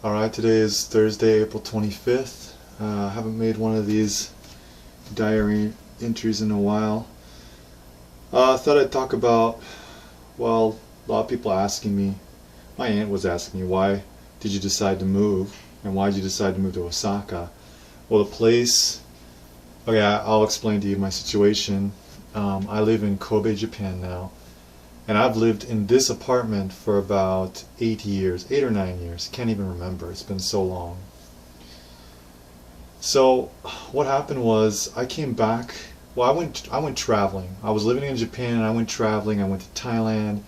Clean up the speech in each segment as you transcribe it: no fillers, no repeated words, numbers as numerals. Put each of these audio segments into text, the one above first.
Alright, today is Thursday, April 25th. I haven't made one of these diary entries in a while. I thought I'd talk about, well, a lot of people asking me, my aunt was asking me, why did you decide to move? And why did you decide to move to Osaka? Well, the place, okay, I'll explain to you my situation. I live in Kobe, Japan now. And I've lived in this apartment for about 8 or 9 years. Can't even remember. It's been so long. So what happened was I came back. Well, I went traveling. I was living in Japan and I went traveling. I went to Thailand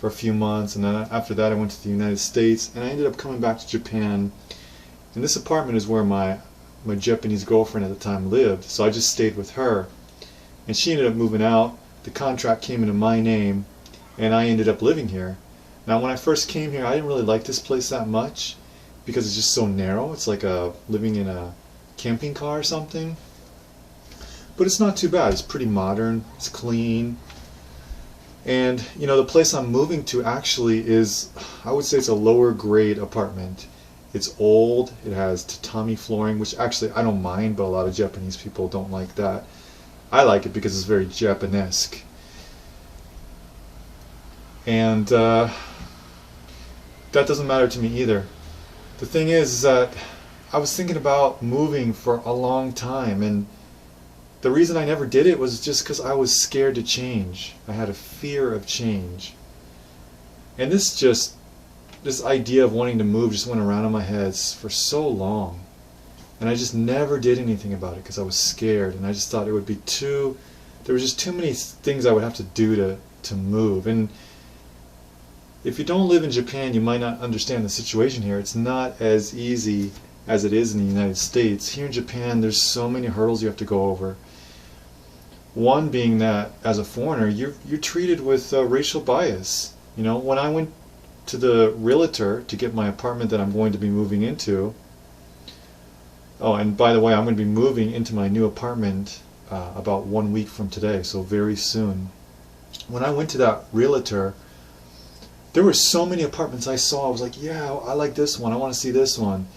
for a few months, and then after that I went to the United States, and I ended up coming back to Japan. And this apartment is where my Japanese girlfriend at the time lived. So I just stayed with her, and she ended up moving out. The contract came into my name, and I ended up living here. Now, when I first came here, I didn't really like this place that much because it's just so narrow. It's like living in a camping car or something. But it's not too bad. It's pretty modern. It's clean. And, you know, the place I'm moving to actually is, I would say it's a lower grade apartment. It's old. It has tatami flooring, which actually I don't mind, but a lot of Japanese people don't like that. I like it because it's very Japanesque. And that doesn't matter to me either. The thing is that I was thinking about moving for a long time, and the reason I never did it was just because I was scared to change. I had a fear of change. And this idea of wanting to move just went around in my head for so long. And I just never did anything about it because I was scared, and I just thought it would be there was just too many things I would have to do to move. And if you don't live in Japan, you might not understand the situation here. It's not as easy as it is in the United States. Here in Japan, there's so many hurdles you have to go over. One being that, as a foreigner, you're treated with racial bias. You know, when I went to the realtor to get my apartment that I'm going to be moving into, oh, and by the way, I'm going to be moving into my new apartment about 1 week from today, so very soon. When I went to that realtor, there were so many apartments I saw. I was like, yeah, I like this one. I want to see this one.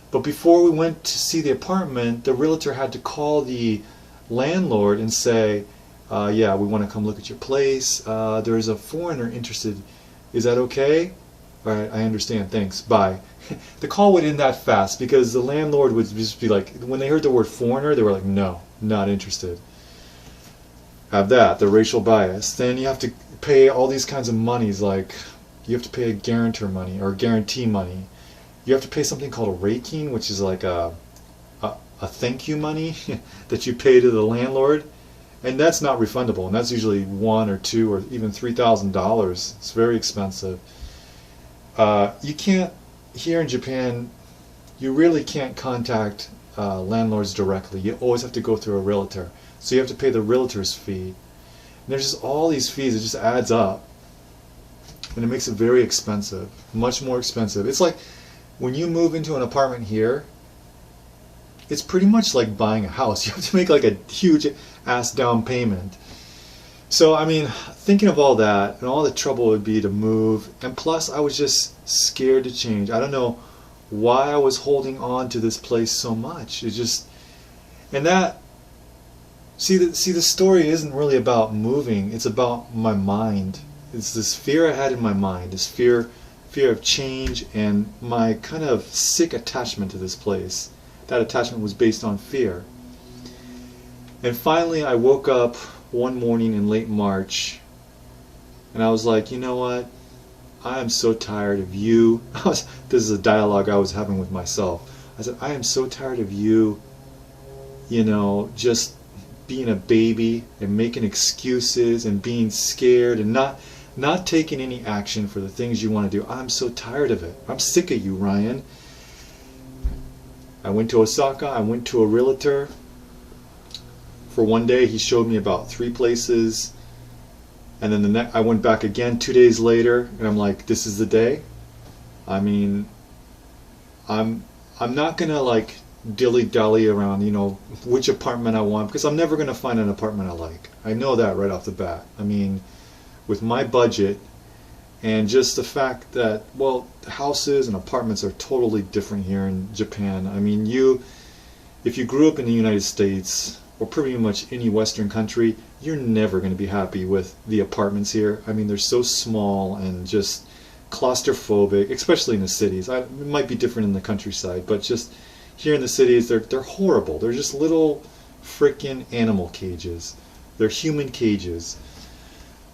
But before we went to see the apartment, the realtor had to call the landlord and say, yeah, we want to come look at your place. There is a foreigner interested. Is that okay? All right, I understand. Thanks. Bye. The call went in that fast because the landlord would just be like, when they heard the word foreigner, they were like, no, not interested. Have that, the racial bias. Then you have to pay all these kinds of monies, like you have to pay a guarantor money or guarantee money. You have to pay something called a reikin, which is like a thank you money that you pay to the landlord, and that's not refundable, and that's usually $1,000 or $2,000 or even $3,000. It's very expensive. You can't, here in Japan, you really can't contact landlords directly. You always have to go through a realtor, so you have to pay the realtor's fee. And there's just all these fees. It just adds up, and it makes it very expensive, much more expensive. It's like when you move into an apartment here, it's pretty much like buying a house. You have to make like a huge ass down payment. So, I mean, thinking of all that and all the trouble it would be to move, and plus I was just scared to change. I don't know why I was holding on to this place so much. It just, and that, see the story isn't really about moving. It's about my mind. It's this fear I had in my mind, this fear of change, and my kind of sick attachment to this place. That attachment was based on fear. And finally I woke up one morning in late March, and I was like, you know what? I am so tired of you. This is a dialogue I was having with myself. I said, I am so tired of you, you know, just being a baby and making excuses and being scared and not taking any action for the things you want to do. I'm so tired of it. I'm sick of you, Ryan. I went to Osaka. I went to a realtor. For one day, he showed me about 3 places. And then I went back again 2 days later, and I'm like, this is the day? I mean, I'm not going to like dilly-dally around, you know, which apartment I want, because I'm never going to find an apartment I like. I know that right off the bat. I mean, with my budget And just the fact that, well, houses and apartments are totally different here in Japan. I mean, if you grew up in the United States, or pretty much any Western country, you're never going to be happy with the apartments here. I mean, they're so small and just claustrophobic, especially in the cities. It might be different in the countryside, but just here in the cities, they're horrible. They're just little freaking animal cages. They're human cages.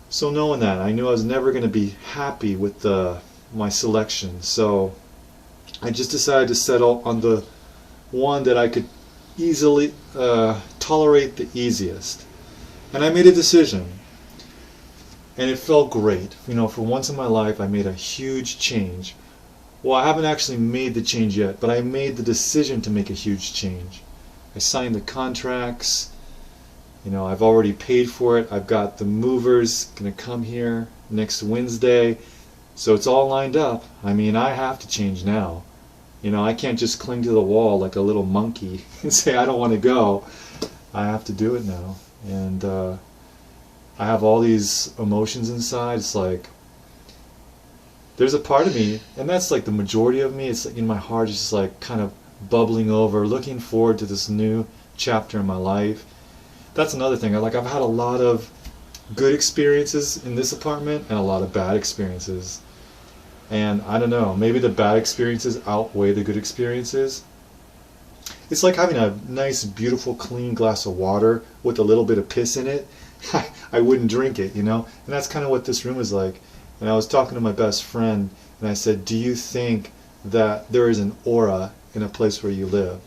So knowing that, I knew I was never going to be happy with my selection. So I just decided to settle on the one that I could easily tolerate the easiest. And I made a decision. And it felt great. You know, for once in my life, I made a huge change. Well, I haven't actually made the change yet, but I made the decision to make a huge change. I signed the contracts. You know, I've already paid for it. I've got the movers going to come here next Wednesday. So it's all lined up. I mean, I have to change now. You know, I can't just cling to the wall like a little monkey and say I don't want to go. I have to do it now. And I have all these emotions inside. It's like, there's a part of me, and that's like the majority of me, it's like in my heart, it's just like kind of bubbling over, looking forward to this new chapter in my life. That's another thing. I've had a lot of good experiences in this apartment and a lot of bad experiences. And I don't know, maybe the bad experiences outweigh the good experiences. It's like having a nice, beautiful, clean glass of water with a little bit of piss in it. I wouldn't drink it, you know? And that's kind of what this room is like. And I was talking to my best friend, and I said, do you think that there is an aura in a place where you live?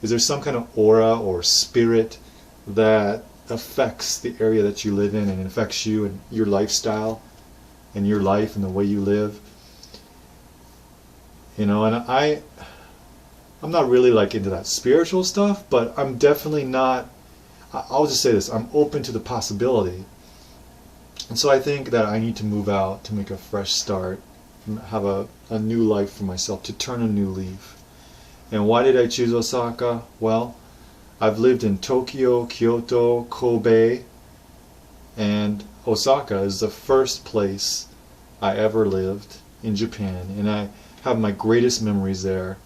Is there some kind of aura or spirit that affects the area that you live in and affects you and your lifestyle and your life and the way you live? You know, and I'm not really like into that spiritual stuff, but I'm definitely not, I'll just say this, I'm open to the possibility. And so I think that I need to move out to make a fresh start, have a new life for myself, to turn a new leaf. And why did I choose Osaka? Well, I've lived in Tokyo, Kyoto, Kobe, and Osaka is the first place I ever lived in Japan. And I have my greatest memories there.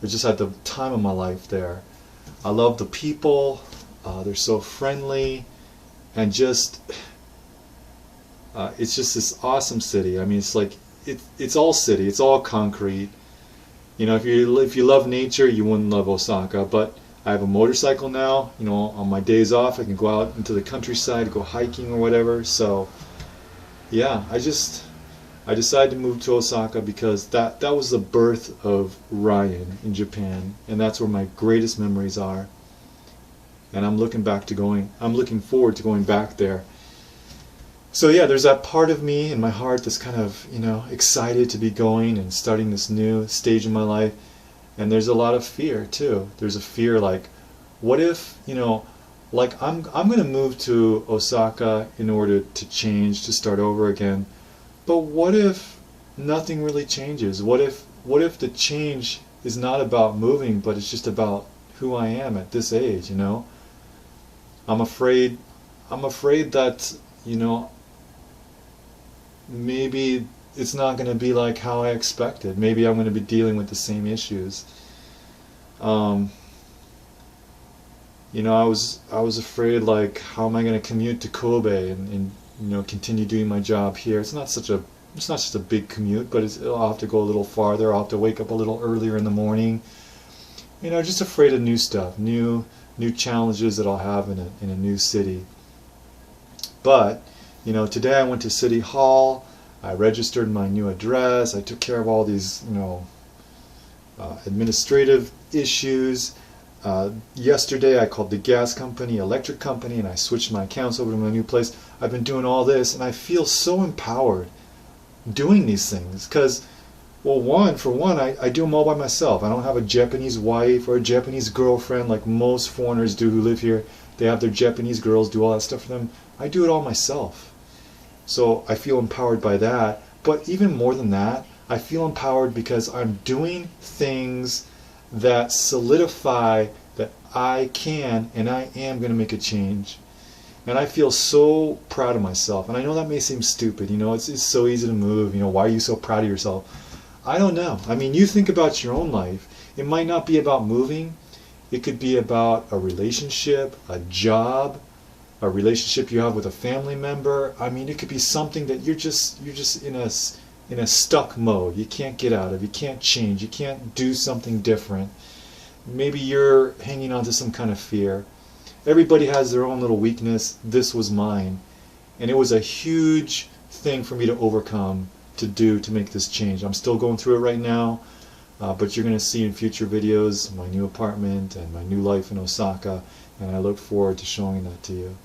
I just had the time of my life there. I love the people, they're so friendly, and just it's just this awesome city. I mean, it's like it's all city, it's all concrete. You know, if you love nature, you wouldn't love Osaka. But I have a motorcycle now. You know, on my days off, I can go out into the countryside, go hiking or whatever. So yeah, I decided to move to Osaka because that was the birth of Ryan in Japan, and that's where my greatest memories are. And I'm looking forward to going back there. So yeah, there's that part of me in my heart that's kind of, you know, excited to be going and starting this new stage in my life. And there's a lot of fear too. There's a fear like, what if, you know, like I'm going to move to Osaka in order to change, to start over again. But what if nothing really changes? What if the change is not about moving, but it's just about who I am at this age, you know? I'm afraid that, you know, maybe it's not going to be like how I expected. Maybe I'm going to be dealing with the same issues. You know, I was afraid, like, how am I going to commute to Kobe and you know, continue doing my job here? It's not just a big commute, but I'll have to go a little farther. I'll have to wake up a little earlier in the morning. You know, just afraid of new stuff, new challenges that I'll have in a new city. But you know, today I went to City Hall. I registered my new address. I took care of all these, you know, administrative issues. Yesterday I called the gas company, electric company, and I switched my accounts over to my new place. I've been doing all this, and I feel so empowered doing these things because, well, for one, I do them all by myself. I don't have a Japanese wife or a Japanese girlfriend like most foreigners do who live here. They have their Japanese girls do all that stuff for them. I do it all myself. So I feel empowered by that. But even more than that, I feel empowered because I'm doing things that solidify that I can and I am going to make a change. And I feel so proud of myself. And I know that may seem stupid, you know, it's so easy to move, you know, why are you so proud of yourself? I don't know. I mean, you think about your own life. It might not be about moving. It could be about a relationship, a job, a relationship you have with a family member. I mean, it could be something that you're just in a stuck mode. You can't get out of. You can't change. You can't do something different. Maybe you're hanging on to some kind of fear. Everybody has their own little weakness. This was mine. And it was a huge thing for me to overcome, to make this change. I'm still going through it right now, but you're going to see in future videos my new apartment and my new life in Osaka, and I look forward to showing that to you.